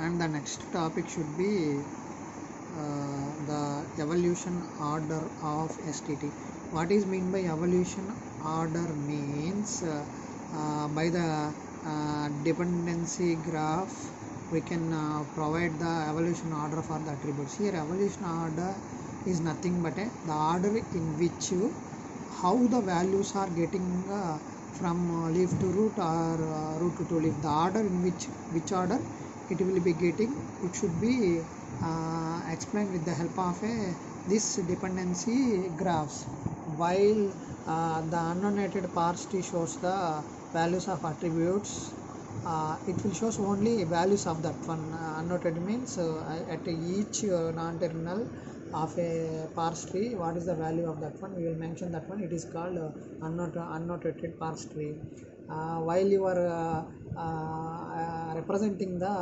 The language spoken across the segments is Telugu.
And the next topic should be the evolution order of STT. What is mean by evolution order means by the dependency graph we can provide the evolution order for the attributes. Here evolution order is nothing but the order in which how the values are getting from leaf to root or root to leaf. The order in which order it will be getting, it should be explained with the help of this dependency graphs. While the annotated parse tree shows the values of attributes, it will shows only values of that one. Annotated means at each non-terminal of a parse tree, what is the value of that one, we will mention that one. It is called annotated parse tree. While you are representing the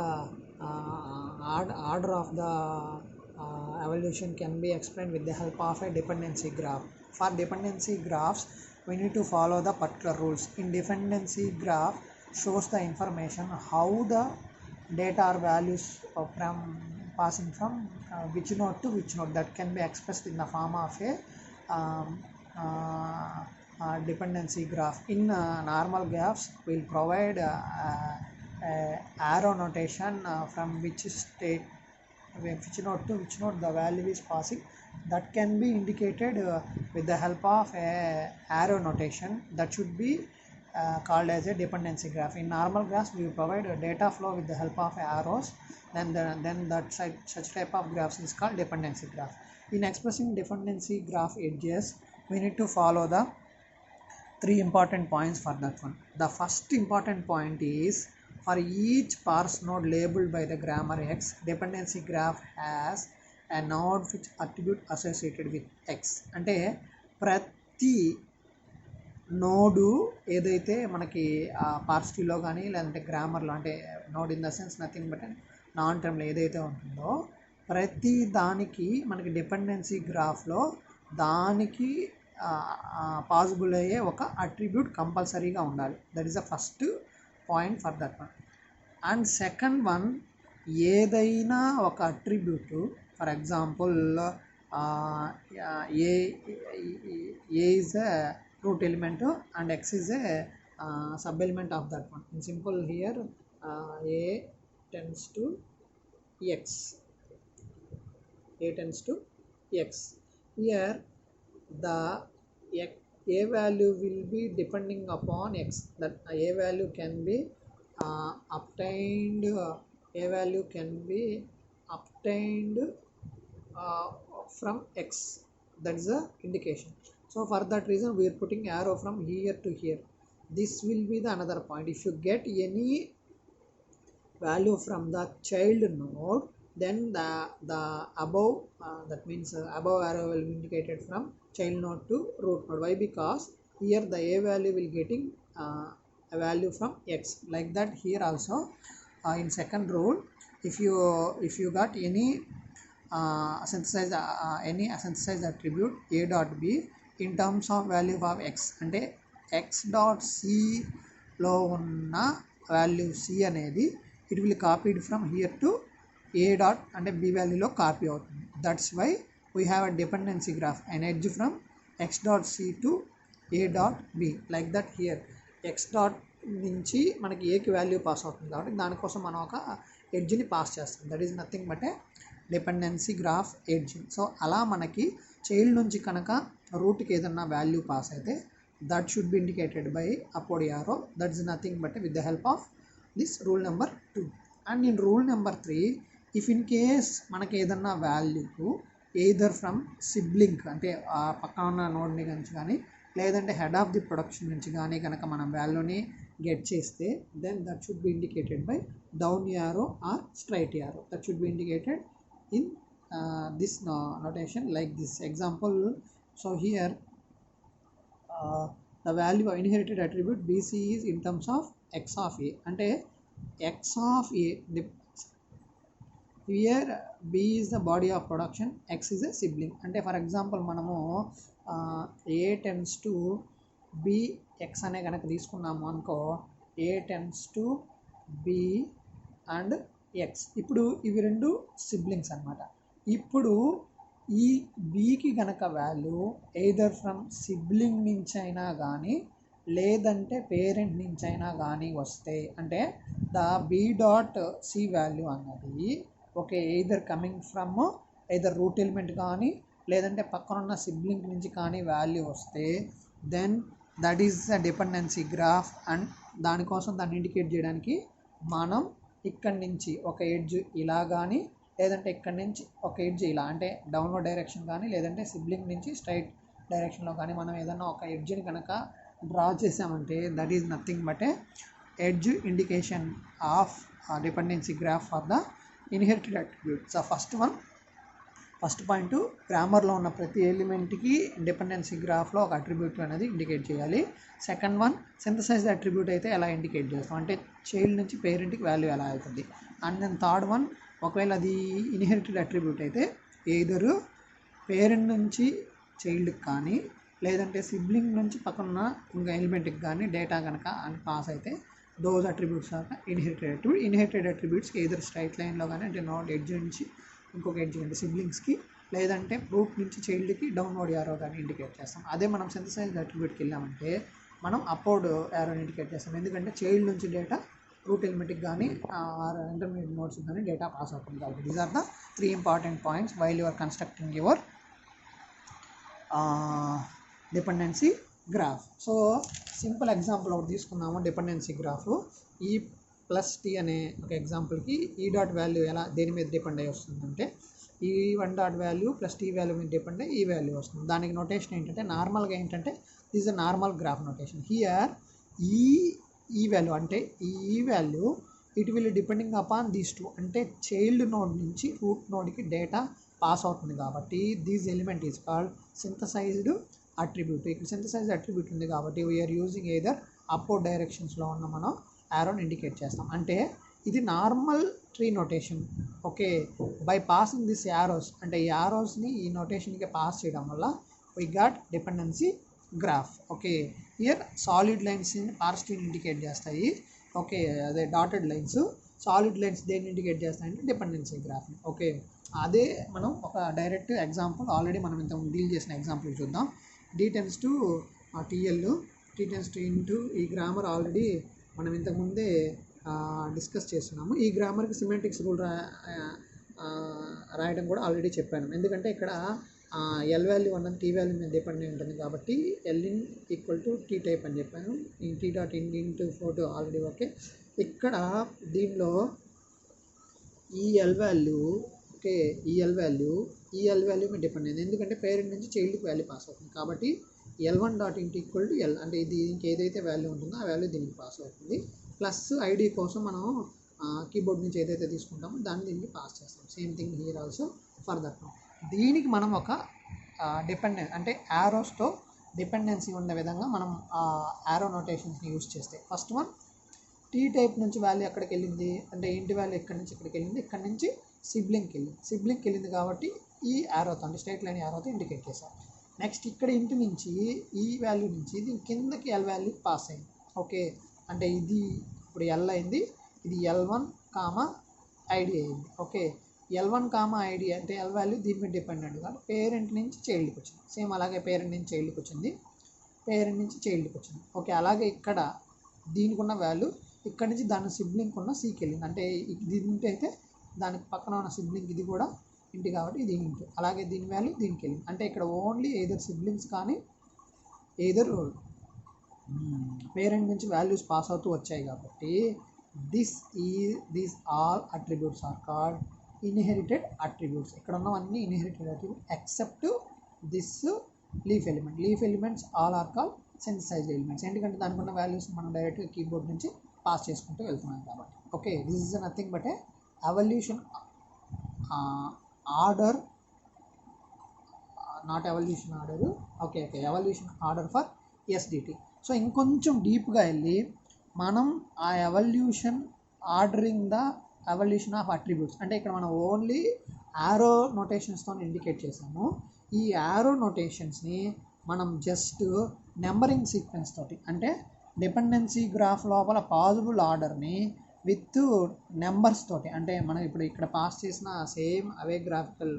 order of the evolution can be explained with the help of a dependency graph. For dependency graphs we need to follow the particular rules. In dependency graph shows the information how the data or values from passing from which node to which node, that can be expressed in the form of a dependency graph. In normal graphs we will provide arrow notation from which state, which node to which node the value is passing, that can be indicated with the help of a arrow notation. That should be called as a dependency graph. In normal graphs we provide a data flow with the help of arrows, then such type of graphs is called dependency graph. In expressing dependency graph edges we need to follow the three important points for that one. The first important point is, for each parse node labeled by the grammar X, dependency graph has a node with attribute associated with X. అంటే ప్రతి నోడు ఏదైతే మనకి పార్స్ ట్రీలో కానీ లేదంటే గ్రామర్లో, అంటే node in the sense nothing but non టర్మ్లో ఏదైతే ఉంటుందో ప్రతి దానికి మనకి డిపెండెన్సీ గ్రాఫ్లో దానికి పాసిబుల్ అయ్యే ఒక అట్రిబ్యూట్ కంపల్సరీగా ఉండాలి. That is the first point for that one. And second one, ఏదైనా ఒక attribute, for example A is a root element and X is a sub element of that one. In simple here A tends to X, A tends to X. Here the A value will be depending upon X. That A value can be obtained, A value can be obtained from X. That is the indication. So for that reason we are putting arrow from here to here. This will be the another point. If you get any value from the child node, then the above that means above arrow will be indicated from child node to root node. Why? Because here the A value will getting a value from X. Like that here also in second rule, if you got any synthesized attribute A dot B in terms of value of X, అంటే X dot C లో ఉన్న వాల్యూ C అనేది it will copied from here to A dot అంటే B వాల్యూలో కాపీ అవుతుంది. That's why we have a dependency graph, an edge ఫ్రమ్ X dot C to A dot B. Like that here X dot నుంచి మనకి ఏకి వాల్యూ పాస్ అవుతుంది కాబట్టి దానికోసం మనం ఒక ఎడ్జ్ని పాస్ చేస్తాం. That is nothing but a dependency graph edge. So అలా మనకి చైల్డ్ నుంచి కనుక రూట్కి ఏదన్నా వాల్యూ పాస్ అయితే that should be indicated by upward arrow. That is nothing but with the help of this rule number 2. And in rule number 3, if in case మనకి ఏదన్నా వాల్యూకు ఎయిదర్ ఫ్రమ్ సిబ్లింగ్ అంటే ఆ పక్కన ఉన్న నోడ్ని నుంచి కానీ లేదంటే హెడ్ ఆఫ్ ది ప్రొడక్షన్ నుంచి కానీ కనుక మనం వాల్యూని గెట్ చేస్తే then that should be indicated by down arrow or straight arrow. That should be indicated in this notation like this example. So here the value of inherited attribute BC is in terms of X of A. అంటే X of A, here B is the body of production, X is a sibling. అంటే ఫర్ ఎగ్జాంపుల్ మనము A tends to B X అనే కనుక తీసుకున్నాము అనుకో, A tends to B and X. ఇప్పుడు ఇవి రెండు సిబ్లింగ్స్ అనమాట. ఇప్పుడు ఈ బికి కనుక వాల్యూ ఎయిదర్ ఫ్రమ్ సిబ్లింగ్ నుంచి అయినా కానీ లేదంటే పేరెంట్ నుంచి అయినా కానీ వస్తే, అంటే the B dot C value అన్నది okay either coming from either root element కానీ లేదంటే పక్కనున్న సిబ్లింగ్ నుంచి కానీ వాల్యూ వస్తే then that is the dependency graph. And దానికోసం దాన్ని ఇండికేట్ చేయడానికి మనం ఇక్కడి నుంచి ఒక ఎడ్జ్ ఇలా కానీ లేదంటే ఇక్కడి నుంచి ఒక ఎడ్జ్ ఇలా, అంటే డౌన్వర్డ్ డైరెక్షన్ కానీ లేదంటే సిబ్లింగ్ నుంచి స్ట్రైట్ డైరెక్షన్లో కానీ మనం ఏదైనా ఒక ఎడ్జ్ని కనుక డ్రా చేసామంటే that is nothing but a edge indication of dependency graph for the inherited attribute. So first point, గ్రామర్లో ఉన్న ప్రతి ఎలిమెంట్కి డిపెండెన్సీ గ్రాఫ్లో ఒక అట్రిబ్యూట్ అనేది ఇండికేట్ చేయాలి. సెకండ్ వన్, సింథసైజ్డ్ అట్రిబ్యూట్ అయితే ఎలా ఇండికేట్ చేస్తాం, అంటే చైల్డ్ నుంచి పేరెంట్కి వాల్యూ ఎలా అవుతుంది. అండ్ దెన్ థర్డ్ వన్, ఒకవేళ అది ఇన్హెరిటెడ్ అట్రిబ్యూట్ అయితే ఎయిదర్ పేరెంట్ నుంచి చైల్డ్కి కానీ లేదంటే సిబ్లింగ్ నుంచి పక్కన ఇంకా ఎలిమెంట్కి కానీ డేటా కనుక పాస్ అయితే those attributes are inherited attribute. Inherited అట్రిబ్యూట్స్కి ఎయిదర్ స్ట్రైట్ లైన్లో కానీ, అంటే నోట్ ఎడ్జ్ నుంచి ఇంకొక ఎడ్జ్ అంటే సిబ్లింగ్స్కి, లేదంటే రూట్ నుంచి చైల్డ్కి డౌన్వర్డ్ యారో కానీ ఇండికేట్ చేస్తాం. అదే మనం సింథసైజ్డ్ అట్రిబ్యూట్కి వెళ్ళామంటే మనం అప్వర్డ్ యారోని ఇండికేట్ చేస్తాం, ఎందుకంటే చైల్డ్ నుంచి డేటా రూట్ ఎలిమెంట్కి కానీ ఇంటర్మీడియట్ నోట్స్కి కానీ డేటా పాస్ అవుతుంది కాబట్టి. These are the 3 important points while you are constructing your dependency graph. So simple example ఒకటి తీసుకున్నాము dependency graph. E plus T అనే ఒక ఎగ్జాంపుల్కి ఈ డాట్ వాల్యూ ఎలా దేని మీద డిపెండ్ అయ్యి వస్తుందంటే E one dot value plus T value మీద డిపెండ్ అయ్యి ఈ వాల్యూ వస్తుంది. దానికి నోటేషన్ ఏంటంటే నార్మల్గా ఏంటంటే this a normal graph notation. Here E value అంటే E value it will depending upon these two, అంటే చైల్డ్ నోడ్ నుంచి రూట్ నోడ్కి డేటా పాస్ అవుతుంది కాబట్టి this element is called synthesized attribute. ఇక్కడ సింథసైజ్డ్ అట్రిబ్యూట్ ఉంది కాబట్టి వీఆర్ యూజింగ్ ఎయిదర్ అప్వర్డ్ డైరెక్షన్స్లో ఉన్న మనం యారోని ఇండికేట్ చేస్తాం. అంటే ఇది normal tree notation. Okay, by passing this arrows, అంటే ఈ యారోస్ని ఈ నోటేషన్కి పాస్ చేయడం వల్ల we got dependency graph. Okay, here solid lines పార్స్ట్రీని ఇండికేట్ చేస్తాయి. ఓకే, అదే డాటెడ్ లైన్స్ సాలిడ్ లైన్స్ దేన్ని ఇండికేట్ చేస్తాయంటే డిపెండెన్సీ గ్రాఫ్ని. ఓకే, అదే మనం ఒక డైరెక్ట్ ఎగ్జాంపుల్ ఆల్రెడీ మనం ఇంత డీల్ చేసిన ఎగ్జాంపుల్ చూద్దాం. d tends to TL, t tends to into ఈ గ్రామర్ ఆల్రెడీ మనం ఇంతకుముందే డిస్కస్ చేస్తున్నాము. ఈ గ్రామర్కి సిమెటిక్స్ రూల్ రాయడం కూడా ఆల్రెడీ చెప్పాను, ఎందుకంటే ఇక్కడ ఎల్ వాల్యూ అన్నది టీ వాల్యూ మీద డిపెండ్ అయి ఉంటుంది కాబట్టి L in equal to T type అని చెప్పాను. ఈ T dot in into photo already okay. ఇక్కడ దీనిలో ఈ ఎల్ వాల్యూ ఓకే ఈ ఎల్ వాల్యూ మీద డిపెండ్ అయింది, ఎందుకంటే పేరెంట్ నుంచి చైల్డ్కి వాల్యూ పాస్ అవుతుంది కాబట్టి L1 dot into equal to L, అంటే ఇది దీనికి ఏదైతే వాల్యూ ఉంటుందో ఆ వాల్యూ దీనికి పాస్ అవుతుంది. ప్లస్ ఐడి కోసం మనం కీబోర్డ్ నుంచి ఏదైతే తీసుకుంటామో దాన్ని దీనికి పాస్ చేస్తాం. Same thing here also for that. దీనికి మనం ఒక డిపెండెన్స్ అంటే యారోస్తో డిపెండెన్సీ ఉన్న విధంగా మనం యారో నోటేషన్స్ని యూజ్ చేస్తే, ఫస్ట్ వన్ టీ టైప్ నుంచి వాల్యూ ఎక్కడికి వెళ్ళింది అంటే ఇంటి వాల్యూ ఎక్కడి నుంచి ఎక్కడికి వెళ్ళింది, ఇక్కడ నుంచి సిబ్లింగ్కి వెళ్ళింది కాబట్టి ఈ యారోతో అంటే స్ట్రైట్ లైన్ యారోతో ఇండికేట్ చేసాం. నెక్స్ట్ ఇక్కడ ఇంటి నుంచి ఈ వాల్యూ నుంచి దీని కిందకి ఎల్ వాల్యూ పాస్ అయింది. ఓకే, అంటే ఇది ఇప్పుడు ఎల్ అయింది, ఇది L1 ఐడి అయింది. ఓకే, L1 ఐడి అంటే ఎల్ వాల్యూ దీని మీద డిపెండెంట్ కాబట్టి పేరెంట్ నుంచి చైల్డ్కి వచ్చింది. సేమ్ అలాగే పేరెంట్ నుంచి చైల్డ్కి వచ్చింది. ఓకే, అలాగే ఇక్కడ దీనికి ఉన్న వాల్యూ ఇక్కడ నుంచి దాని సిబ్లింగ్ ఉన్న సీకి వెళ్ళింది, అంటే దీనికి అయితే దానికి పక్కన ఉన్న సిబ్లింగ్ ఇది కూడా ఇంటి కాబట్టి ఇది ఇంటి, అలాగే దీని వాల్యూ దీనికి వెళ్ళింది. అంటే ఇక్కడ ఓన్లీ ఎయిదర్ సిబ్లింగ్స్ కానీ ఎయిదర్ పేరెంట్ నుంచి వాల్యూస్ పాస్ అవుతూ వచ్చాయి కాబట్టి these all attributes are called inherited attributes. ఇక్కడ ఉన్నవన్నీ inherited attribute except this leaf elements all are called synthesized elements, ఎందుకంటే దానికి ఉన్న వాల్యూస్ మనం డైరెక్ట్గా కీబోర్డ్ నుంచి పాస్ చేసుకుంటూ వెళ్తున్నాం కాబట్టి. Okay, this is nothing but A evolution order, not evolution order. Okay, evolution order for SDT. So ఇంకొంచెం డీప్గా వెళ్ళి మనం ఆ evolution ordering the evolution of attributes, అంటే ఇక్కడ మనం ఓన్లీ యారో నోటేషన్స్తో ఇండికేట్ చేసాము. ఈ యారో నోటేషన్స్ని మనం జస్ట్ నెంబరింగ్ సీక్వెన్స్ తోటి, అంటే డిపెండెన్సీ గ్రాఫ్ లోపల పాజిబుల్ ఆర్డర్ని విత్ నెంబర్స్ తోటి. అంటే మనం ఇప్పుడు ఇక్కడ పాస్ చేసిన సేమ్ అవే గ్రాఫికల్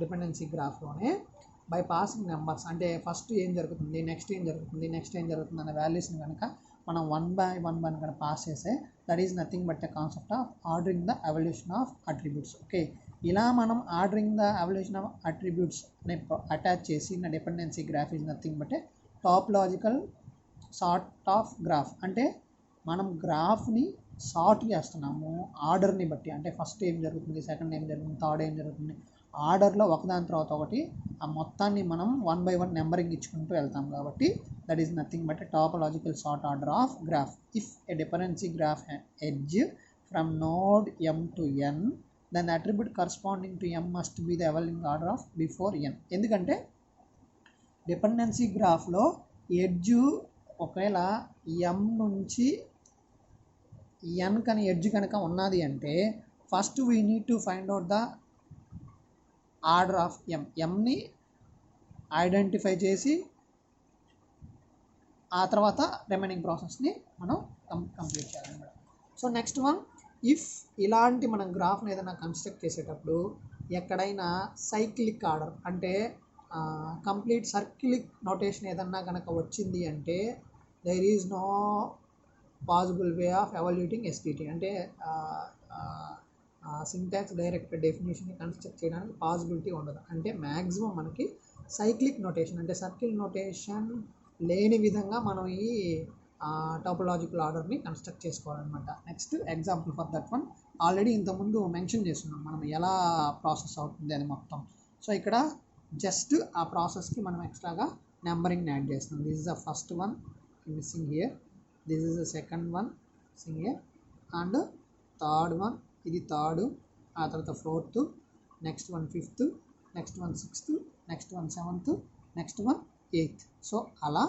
డిపెండెన్సీ గ్రాఫ్లోనే బై పాసింగ్ నెంబర్స్, అంటే ఫస్ట్ ఏం జరుగుతుంది, నెక్స్ట్ ఏం జరుగుతుంది, నెక్స్ట్ ఏం జరుగుతుంది అనే వాల్యూస్ని కనుక మనం 1 by 1 కనుక పాస్ చేస్తే that is nothing but a concept of ordering the evolution of attributes. Okay, ఇలా మనం ordering the evolution of attributes అనే అటాచ్ చేసి నా dependency graph is nothing but a topological sort of graph. అంటే మనం గ్రాఫ్ని సార్ట్ చేస్తున్నాము ఆర్డర్ని బట్టి. అంటే ఫస్ట్ ఏం జరుగుతుంది, సెకండ్ ఏం జరుగుతుంది, థర్డ్ ఏం జరుగుతుంది, ఆర్డర్లో ఒకదాని తర్వాత ఒకటి ఆ మొత్తాన్ని మనం 1 by 1 నెంబరింగ్ ఇచ్చుకుంటూ వెళ్తాం. కాబట్టి that is nothing but a topological sort order of graph. If a dependency graph edge from node m to n, then attribute corresponding to m must be the evaluating order of before n. ఎందుకంటే డిపెండెన్సీ గ్రాఫ్లో ఎడ్జ్ ఒకవేళ m నుంచి n కని ఎడ్జ్ కనుక ఉన్నది అంటే first we need to find out the order of ఎంని ఐడెంటిఫై చేసి ఆ తర్వాత రిమైనింగ్ ప్రాసెస్ని మనం కంప్లీట్ చేయాలన్నమాట. సో నెక్స్ట్ వన్, ఇఫ్ ఇలాంటి మనం గ్రాఫ్ని ఏదైనా కన్స్ట్రక్ట్ చేసేటప్పుడు ఎక్కడైనా సైక్లిక్ ఆర్డర్ అంటే కంప్లీట్ సర్క్యులిక్ నోటేషన్ ఏదన్నా కనుక వచ్చింది అంటే there is no possible way of evaluating STT. అంటే సింటాక్స్ డైరెక్ట్ డెఫినేషన్ని కన్స్ట్రక్ట్ చేయడానికి పాసిబిలిటీ ఉండదు. అంటే మ్యాక్సిమం మనకి సైక్లిక్ నోటేషన్ అంటే సర్కిల్ నోటేషన్ లేని విధంగా మనం ఈ టాపోలాజికల్ ఆర్డర్ని కన్స్ట్రక్ట్ చేసుకోవాలన్నమాట. Next example for that one already ఇంతకుముందు మెన్షన్ చేస్తున్నాం మనం ఎలా ప్రాసెస్ అవుతుంది అని మొత్తం. సో ఇక్కడ జస్ట్ ఆ ప్రాసెస్కి మనం ఎక్స్ట్రాగా నెంబరింగ్ని యాడ్ చేస్తున్నాం. This is the first one missing here, this is the second one missing here, and third one, ఇది థర్డ్, ఆ తర్వాత fourth, next one fifth, next one sixth, next one seventh, next one eighth. So అలా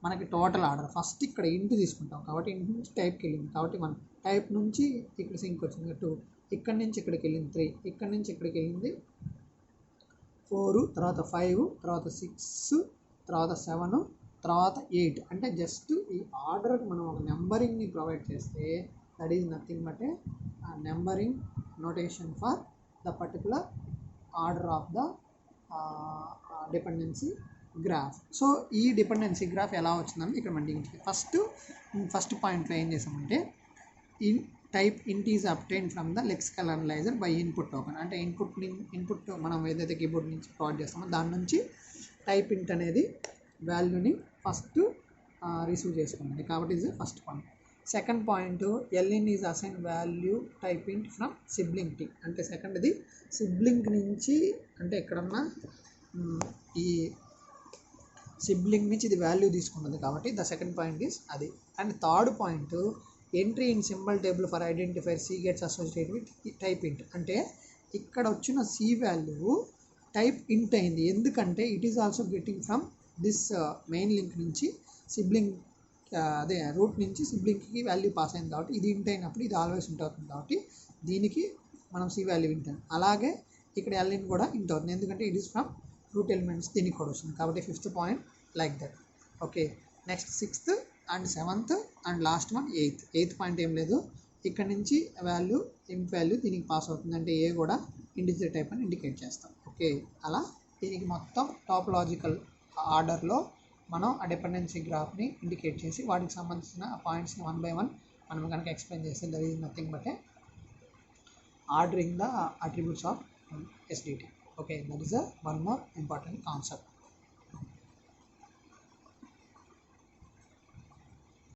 మనకి టోటల్ ఆర్డర్ ఫస్ట్ ఇక్కడ ఇంటూ తీసుకుంటాం కాబట్టి ఇంటి నుంచి టైప్కి వెళ్ళింది కాబట్టి 1, టైప్ నుంచి ఇక్కడ సింక్ వచ్చింది 2, ఇక్కడి నుంచి ఇక్కడికి వెళ్ళింది 3, ఇక్కడి నుంచి ఇక్కడికి వెళ్ళింది 4, తర్వాత 5, తర్వాత 6, తర్వాత 7, తర్వాత 8. అంటే జస్ట్ ఈ ఆర్డర్కి మనం ఒక నెంబరింగ్ని ప్రొవైడ్ చేస్తే that is nothing but A numbering notation for the particular order of the dependency graph. So ఈ డిపెండెన్సీ గ్రాఫ్ ఎలా వచ్చిందని ఇక్కడ మనకి ఫస్ట్ పాయింట్లో ఏం చేసామంటే టైప్ ఇంట్ is obtain from the lexical analyser by input token. అంటే ఇన్పుట్ మనం ఏదైతే కీబోర్డ్ నుంచి ప్రొవైడ్ చేస్తామో దాని నుంచి టైప్ ఇంట్ అనేది వాల్యూని ఫస్ట్ రిసీవ్ చేసుకుంటుంది కాబట్టి ఇది first point. Second point ln is assign value type ఇంట్ ఫ్రమ్ సిబ్లింగ్ టీ. అంటే సెకండ్ది సిబ్లింగ్ నుంచి, అంటే ఎక్కడన్నా ఈ సిబ్లింగ్ నుంచి ఇది వాల్యూ తీసుకున్నది కాబట్టి ద సెకండ్ పాయింట్ ఈజ్ అది. And third point entry in symbol table for identifier C gets associated with type int. అంటే ఇక్కడ వచ్చిన సి వాల్యూ టైప్ ఇంట్ అయింది ఎందుకంటే it is also getting from this main link నుంచి సిబ్లింగ్, అదే రూట్ నుంచి సిబ్లింగ్కి వాల్యూ పాస్ అయింది కాబట్టి ఇది ఇంట్ అయినప్పుడు ఇది ఆల్వేస్ ఇంట్ అవుతుంది కాబట్టి దీనికి మనం సి వాల్యూ ఇంట్. అలాగే ఇక్కడ ln కూడా ఇంట్ అవుతుంది ఎందుకంటే it is from root elements దీనికి కూడా వస్తుంది కాబట్టి fifth point like that. Okay, next sixth and seventh and last one eighth point ఏం లేదు, ఇక్కడ నుంచి వాల్యూ ఇంట్ వాల్యూ దీనికి పాస్ అవుతుంది అంటే ఏ కూడా ఇండిజర్ టైప్ అని ఇండికేట్ చేస్తాం. ఓకే, అలా దీనికి మొత్తం టాపోలాజికల్ ఆర్డర్లో మనం ఆ డిపెండెన్సీ గ్రాఫ్ని ఇండికేట్ చేసి వాటికి సంబంధించిన ఆ పాయింట్స్ని 1 by 1 మనం కనుక ఎక్స్ప్లెయిన్ చేస్తే that is nothing but A ordering the attributes of SDT. Okay, that is one more important concept.